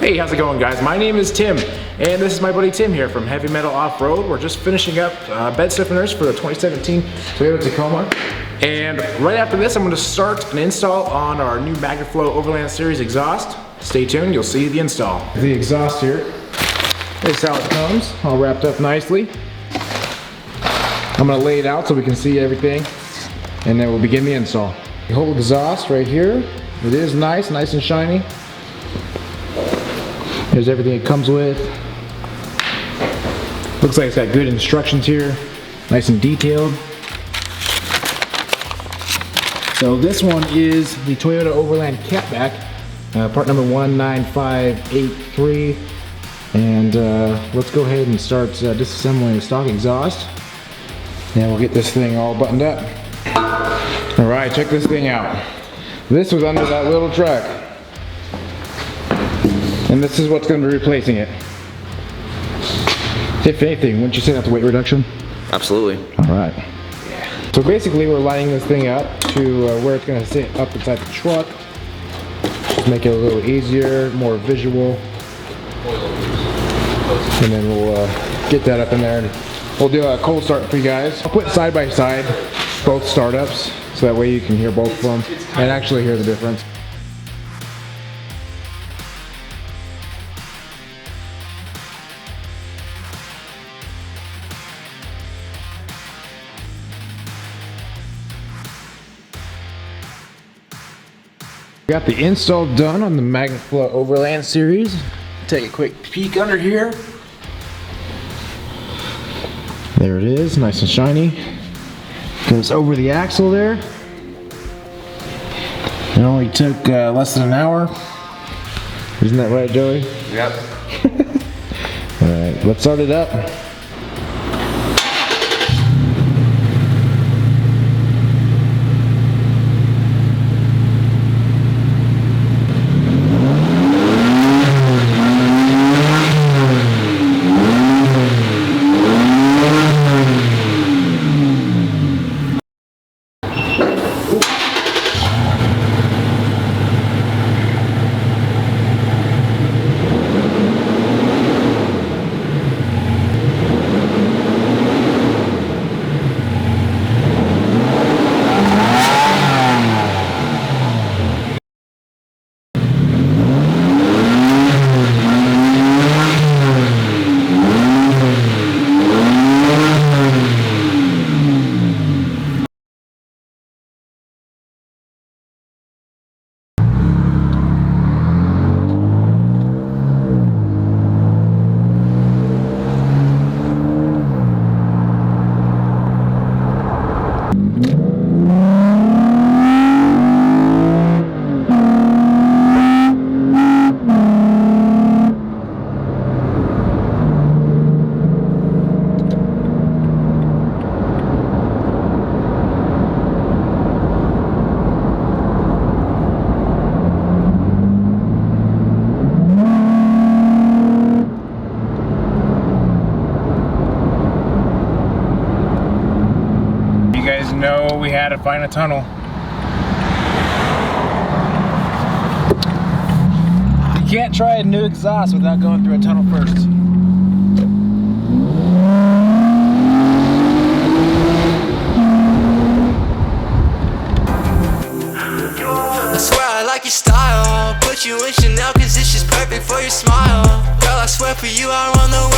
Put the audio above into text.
Hey, how's it going, guys? My name is Tim, and this is my buddy Tim here from Heavy Metal Off-Road. We're just finishing up bed stiffeners for the 2017 Toyota Tacoma. And right after this, I'm going to start an install on our new Magnaflow Overland Series exhaust. Stay tuned, you'll see the install. The exhaust here. This is how it comes, all wrapped up nicely. I'm going to lay it out so we can see everything, and then we'll begin the install. The whole exhaust right here, it is nice and shiny. Here's everything it comes with. Looks like it's got good instructions here, nice and detailed. So this one is the Toyota Overland catback, part number 19583. And let's go ahead and start disassembling the stock exhaust. And we'll get this thing all buttoned up. All right, check this thing out. This was under that little truck. And this is what's going to be replacing it. If anything, wouldn't you say that's weight reduction? Absolutely. All right. So basically we're lining this thing up to where it's going to sit up inside the truck. Just make it a little easier, more visual. And then we'll get that up in there and we'll do a cold start for you guys. I'll put side by side both startups so that way you can hear both of them and actually hear the difference. Got the install done on the Magnaflow Overland Series. Take a quick peek under here. There it is, nice and shiny. Goes over the axle there. It only took less than an hour. Isn't that right, Joey? Yep. Alright, let's start it up. No, we had to find a tunnel. You can't try a new exhaust without going through a tunnel first. I swear I like your style. Put you in Chanel cause it's just perfect for your smile. Girl, I swear for you I run the world.